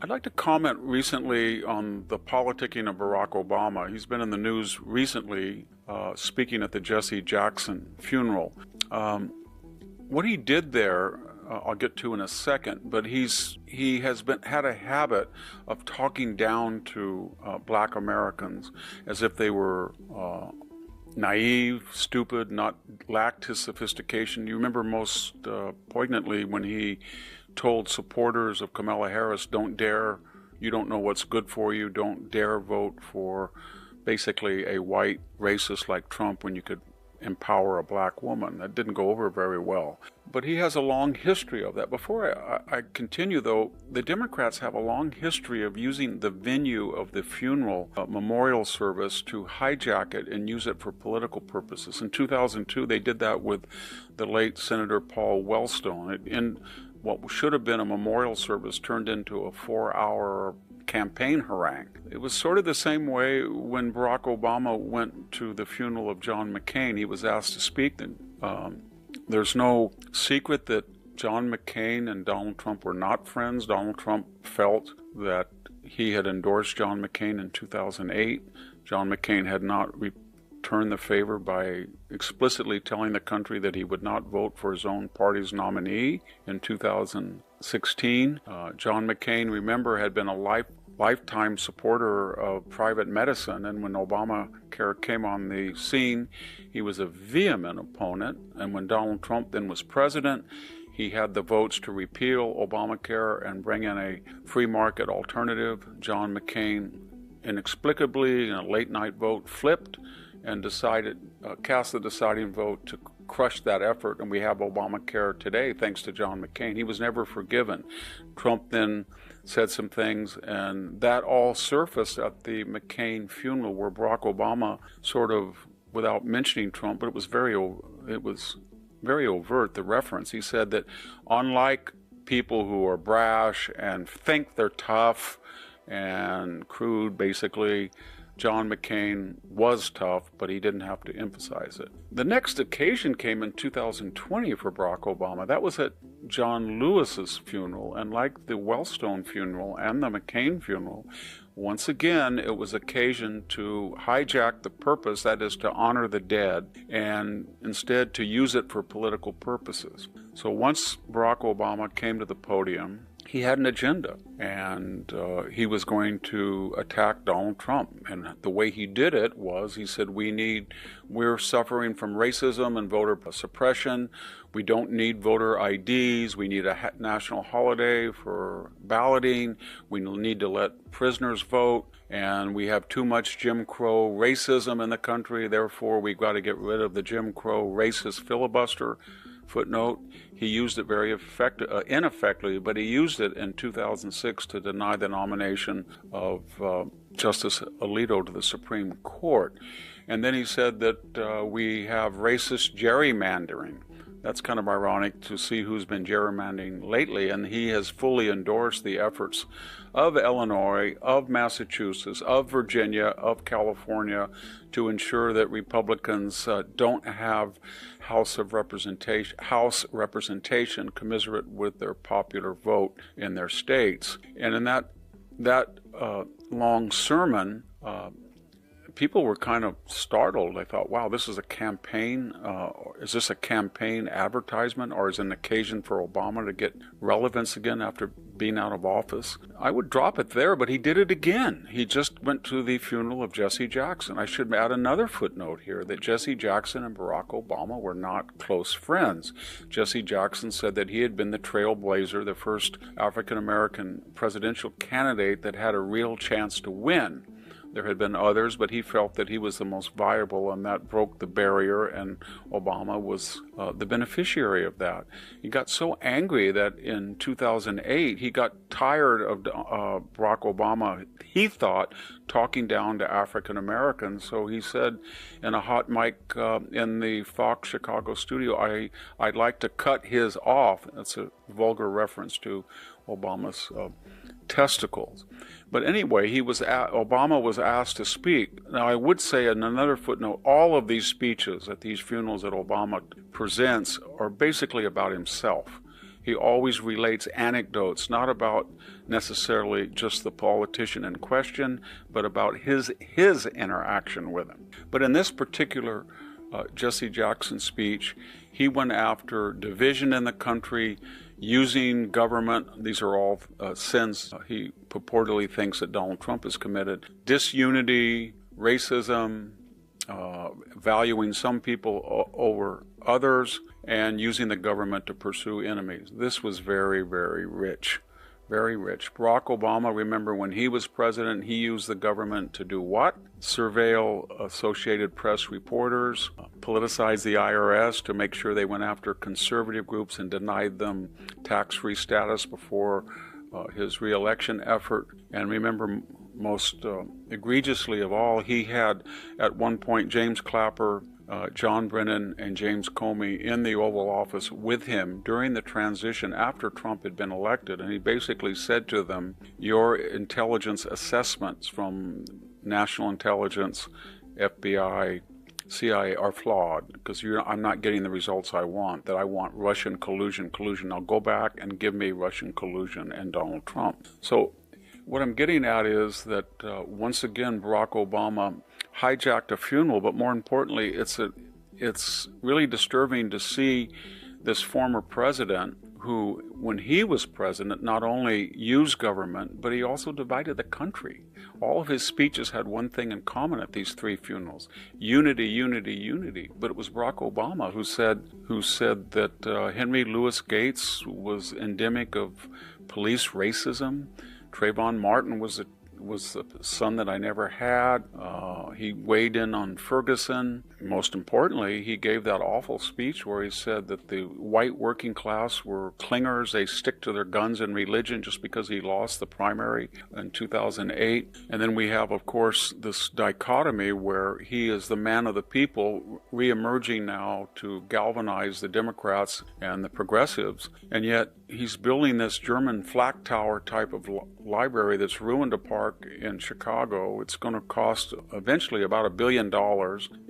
I'd like to comment recently on the politicking of Barack Obama. He's been in the news recently, speaking at the Jesse Jackson funeral. What he did there, I'll get to in a second, but he has had a habit of talking down to black Americans as if they were naive, stupid, not lacked his sophistication. You remember most poignantly when he told supporters of Kamala Harris, you don't know what's good for you, don't dare vote for basically a white racist like Trump when you could empower a black woman. That didn't go over very well. But he has a long history of that. Before I continue, though, the Democrats have a long history of using the venue of the funeral memorial service to hijack it and use it for political purposes. In 2002, they did that with the late Senator Paul Wellstone. In what should have been a memorial service turned into a 4-hour campaign harangue. It was sort of the same way when Barack Obama went to the funeral of John McCain. He was asked to speak. There's no secret that John McCain and Donald Trump were not friends. Donald Trump felt that he had endorsed John McCain in 2008. John McCain had not returned the favor by explicitly telling the country that he would not vote for his own party's nominee in 2016. John McCain, remember, had been a lifetime supporter of private medicine, and when Obamacare came on the scene, he was a vehement opponent. And when Donald Trump then was president, he had the votes to repeal Obamacare and bring in a free market alternative. John McCain, inexplicably, in a late night vote, flipped and cast the deciding vote to crush that effort, and we have Obamacare today thanks to John McCain. He was never forgiven. Trump then said some things, and that all surfaced at the McCain funeral, where Barack Obama sort of, without mentioning Trump, but it was very overt, the reference. He said that unlike people who are brash and think they're tough and crude, basically, John McCain was tough, but he didn't have to emphasize it. The next occasion came in 2020 for Barack Obama. That was at John Lewis's funeral, and like the Wellstone funeral and the McCain funeral, once again, it was occasion to hijack the purpose, that is to honor the dead, and instead to use it for political purposes. So once Barack Obama came to the podium, he had an agenda, and he was going to attack Donald Trump. And the way he did it was, he said, we're suffering from racism and voter suppression. We don't need voter IDs. We need a national holiday for balloting. We need to let prisoners vote. And we have too much Jim Crow racism in the country. Therefore, we've got to get rid of the Jim Crow racist filibuster. Footnote, he used it very ineffectively, but he used it in 2006 to deny the nomination of Justice Alito to the Supreme Court. And then he said that we have racist gerrymandering. That's kind of ironic to see who's been gerrymandering lately, and he has fully endorsed the efforts of Illinois, of Massachusetts, of Virginia, of California to ensure that Republicans don't have House representation commensurate with their popular vote in their states. And in that long sermon, people were kind of startled. They thought, wow, this is a campaign. Is this a campaign advertisement, or is it an occasion for Obama to get relevance again after being out of office? I would drop it there, but he did it again. He just went to the funeral of Jesse Jackson. I should add another footnote here, that Jesse Jackson and Barack Obama were not close friends. Jesse Jackson said that he had been the trailblazer, the first African-American presidential candidate that had a real chance to win. There had been others, but he felt that he was the most viable, and that broke the barrier, and Obama was the beneficiary of that. He got so angry that in 2008, he got tired of Barack Obama, he thought, talking down to African Americans. So he said in a hot mic in the Fox Chicago studio, I'd like to cut his off. That's a vulgar reference to Obama's testicles. But anyway, Obama was asked to speak. Now, I would say in another footnote, all of these speeches at these funerals that Obama presents are basically about himself. He always relates anecdotes, not about necessarily just the politician in question, but about his interaction with him. But in this particular Jesse Jackson speech, he went after division in the country, using government. These are all sins he purportedly thinks that Donald Trump has committed. Disunity, racism, valuing some people over others, and using the government to pursue enemies. This was very, very rich. Very rich. Barack Obama, remember when he was president, he used the government to do what? Surveil Associated Press reporters, politicize the IRS to make sure they went after conservative groups and denied them tax-free status before his re-election effort. And remember, most egregiously of all, he had at one point James Clapper, John Brennan, and James Comey in the Oval Office with him during the transition after Trump had been elected. And he basically said to them, your intelligence assessments from national intelligence, FBI, CIA are flawed because I'm not getting the results I want, that I want Russian collusion. Now go back and give me Russian collusion and Donald Trump. So what I'm getting at is that once again, Barack Obama hijacked a funeral, but more importantly, it's really disturbing to see this former president who, when he was president, not only used government, but he also divided the country. All of his speeches had one thing in common at these three funerals: unity, unity, unity. But it was Barack Obama who said that Henry Louis Gates was endemic of police racism. Trayvon Martin was the son that I never had. He weighed in on Ferguson. Most importantly, he gave that awful speech where he said that the white working class were clingers. They stick to their guns and religion just because he lost the primary in 2008. And then we have, of course, this dichotomy where he is the man of the people, reemerging now to galvanize the Democrats and the progressives. And yet he's building this German flak tower type of library that's ruined a park in Chicago. It's going to cost eventually about $1 billion.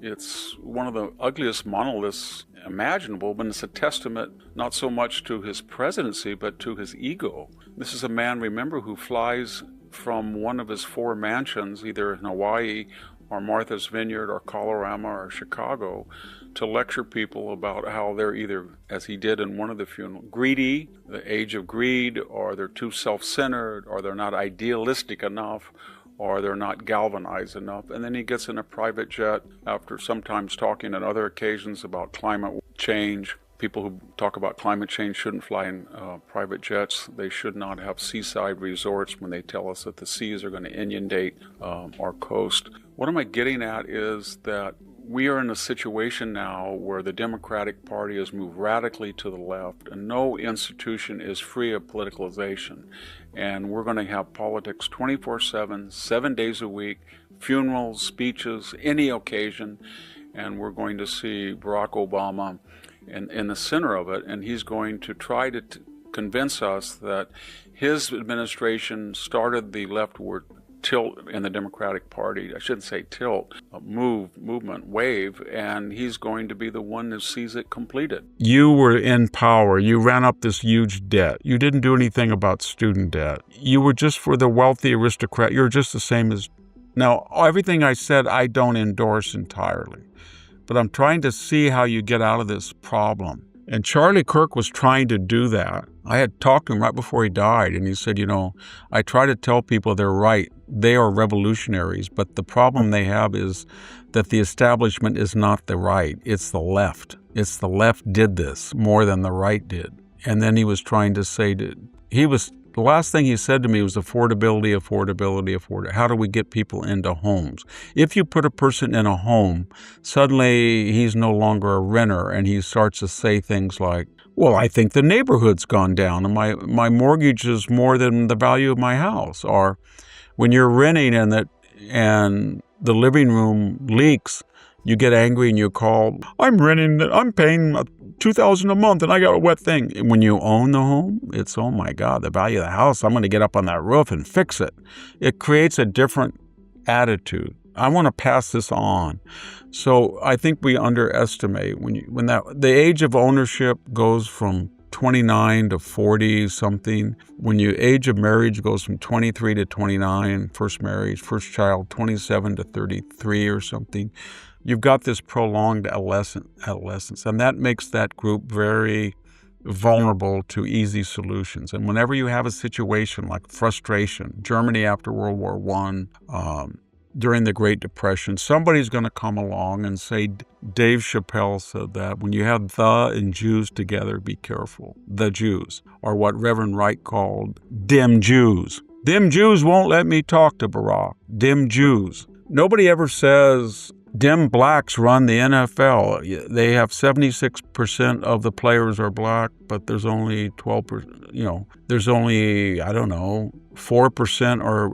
It's one of the ugliest monoliths imaginable, but it's a testament not so much to his presidency, but to his ego. This is a man, remember, who flies from one of his 4 mansions, either in Hawaii or Martha's Vineyard or Colorama or Chicago, to lecture people about how they're either, as he did in one of the funerals, greedy, the age of greed, or they're too self-centered, or they're not idealistic enough, or they're not galvanized enough. And then he gets in a private jet after sometimes talking on other occasions about climate change. People who talk about climate change shouldn't fly in private jets. They should not have seaside resorts when they tell us that the seas are going to inundate our coast. What am I getting at is that we are in a situation now where the Democratic Party has moved radically to the left, and no institution is free of politicalization. And we're going to have politics 24/7, 7 days a week, funerals, speeches, any occasion, and we're going to see Barack Obama in the center of it, and he's going to try to convince us that his administration started the leftward tilt in the Democratic Party. I shouldn't say tilt, movement, wave, and he's going to be the one that sees it completed. You were in power. You ran up this huge debt. You didn't do anything about student debt. You were just for the wealthy aristocrat. You're just the same as... Now, everything I said, I don't endorse entirely, but I'm trying to see how you get out of this problem. And Charlie Kirk was trying to do that. I had talked to him right before he died, and he said, I try to tell people they're right. They are revolutionaries, but the problem they have is that the establishment is not the right. It's the left. It's the left did this more than the right did. And then he was trying to say the last thing he said to me was affordability. How do we get people into homes? If you put a person in a home, suddenly he's no longer a renter, and he starts to say things like, well, I think the neighborhood's gone down, and my mortgage is more than the value of my house. Or when you're renting and the living room leaks, you get angry and you call, I'm paying $2,000 a month and I got a wet thing. When you own the home, it's, oh my God, the value of the house, I'm going to get up on that roof and fix it. It creates a different attitude. I want to pass this on. So I think we underestimate when the age of ownership goes from 29 to 40 something. When your age of marriage goes from 23 to 29, first marriage, first child, 27 to 33 or something, you've got this prolonged adolescence, and that makes that group very vulnerable to easy solutions. And whenever you have a situation like frustration, Germany after World War I, during the Great Depression, somebody's going to come along and say, Dave Chappelle said that when you have the and Jews together, be careful. The Jews, or what Reverend Wright called dim Jews. Dim Jews won't let me talk to Barack. Dim Jews. Nobody ever says dim blacks run the NFL. They have 76% of the players are black, but there's only 12%, there's only, 4% are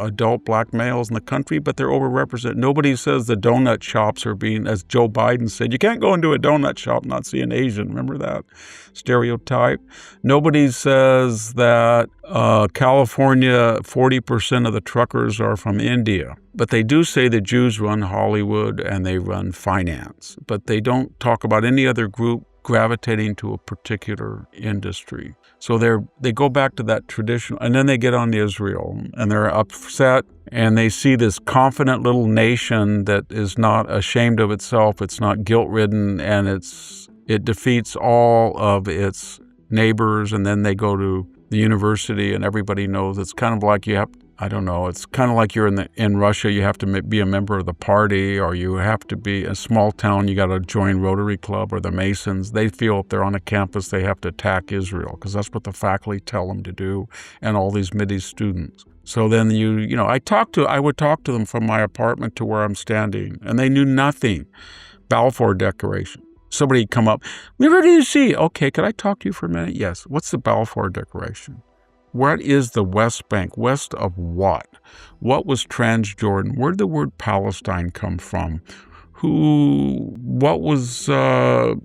adult black males in the country, but they're overrepresented. Nobody says the donut shops are being, as Joe Biden said, you can't go into a donut shop and not see an Asian. Remember that stereotype? Nobody says that California, 40% of the truckers are from India. But they do say the Jews run Hollywood and they run finance. But they don't talk about any other group gravitating to a particular industry. So they go back to that traditional, and then they get on to Israel, and they're upset, and they see this confident little nation that is not ashamed of itself, it's not guilt-ridden, and it defeats all of its neighbors, and then they go to the university, and everybody knows it's kind of like it's kind of like you're in Russia, you have to be a member of the party, or you have to be a small town, you got to join Rotary Club or the Masons. They feel if they're on a campus, they have to attack Israel, because that's what the faculty tell them to do, and all these Mideast students. So then I would talk to them from my apartment to where I'm standing, and they knew nothing. Balfour Declaration. Somebody would come up, where do you see? Okay, could I talk to you for a minute? Yes. What's the Balfour Declaration? What is the West Bank? West of what? What was Transjordan? Where did the word Palestine come from? What was the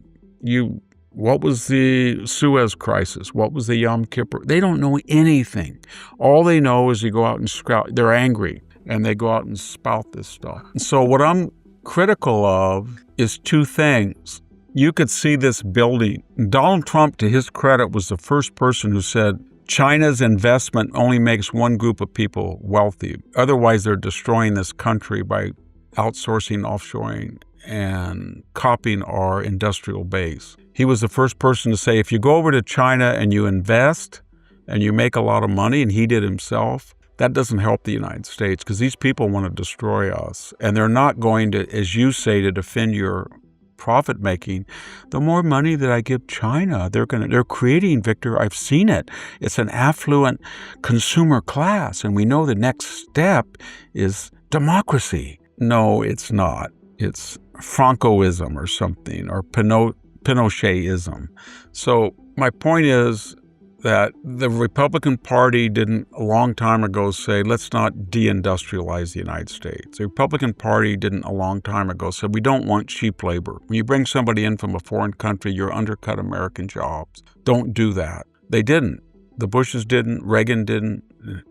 Suez Crisis? What was the Yom Kippur? They don't know anything. All they know is you go out and scout. They're angry, and they go out and spout this stuff. So what I'm critical of is two things. You could see this building. Donald Trump, to his credit, was the first person who said, China's investment only makes one group of people wealthy. Otherwise, they're destroying this country by outsourcing, offshoring, and copying our industrial base. He was the first person to say, if you go over to China and you invest and you make a lot of money, and he did himself, that doesn't help the United States, because these people want to destroy us. And they're not going to, as you say, to defend your profit making. The more money that I give China, they're creating, Victor, I've seen it. It's an affluent consumer class, and we know the next step is democracy. No, it's not. It's Francoism or something, or Pinochetism. So my point is that the Republican Party didn't a long time ago say, let's not deindustrialize the United States. The Republican Party didn't a long time ago say, we don't want cheap labor. When you bring somebody in from a foreign country, you're undercut American jobs. Don't do that. They didn't. The Bushes didn't. Reagan didn't.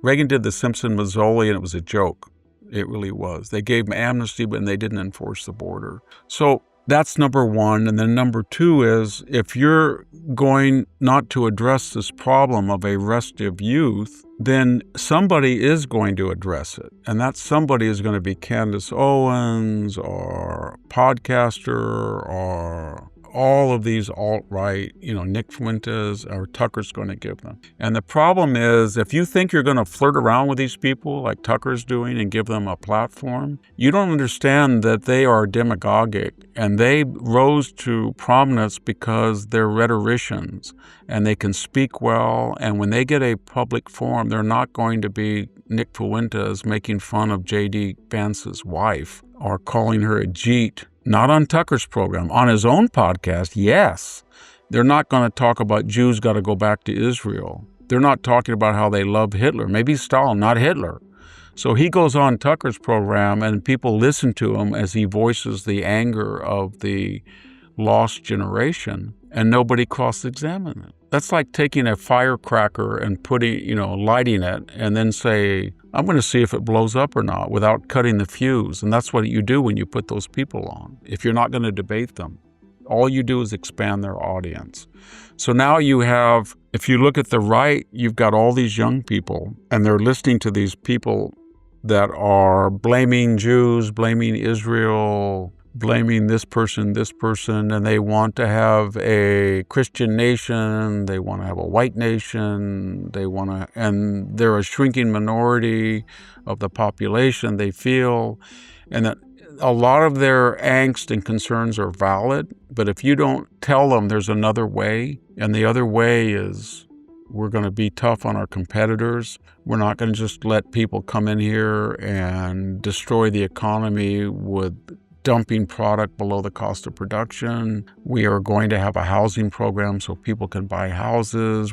Reagan did the Simpson-Mazzoli, and it was a joke. It really was. They gave them amnesty, but they didn't enforce the border. So that's number one. And then number two is, if you're going not to address this problem of a restive youth, then somebody is going to address it. And that somebody is going to be Candace Owens or podcaster or all of these alt-right, Nick Fuentes or Tucker's going to give them. And the problem is, if you think you're going to flirt around with these people like Tucker's doing and give them a platform, you don't understand that they are demagogic, and they rose to prominence because they're rhetoricians and they can speak well. And when they get a public forum, they're not going to be Nick Fuentes making fun of J.D. Vance's wife or calling her a Jeet. Not on Tucker's program. On his own podcast, yes. They're not going to talk about Jews got to go back to Israel. They're not talking about how they love Hitler. Maybe Stalin, not Hitler. So he goes on Tucker's program, and people listen to him as he voices the anger of the lost generation, and nobody cross-examines it. That's like taking a firecracker and lighting it, and then say, I'm going to see if it blows up or not, without cutting the fuse. And that's what you do when you put those people on, if you're not going to debate them. all you do is expand their audience. So now you have, if you look at the right, you've got all these young people, and they're listening to these people that are blaming Jews, blaming Israel, blaming this person, and they want to have a Christian nation, they want to have a white nation, and they're a shrinking minority of the population, they feel, and that a lot of their angst and concerns are valid, but if you don't tell them there's another way, and the other way is we're going to be tough on our competitors. We're not going to just let people come in here and destroy the economy with dumping product below the cost of production. We are going to have a housing program so people can buy houses.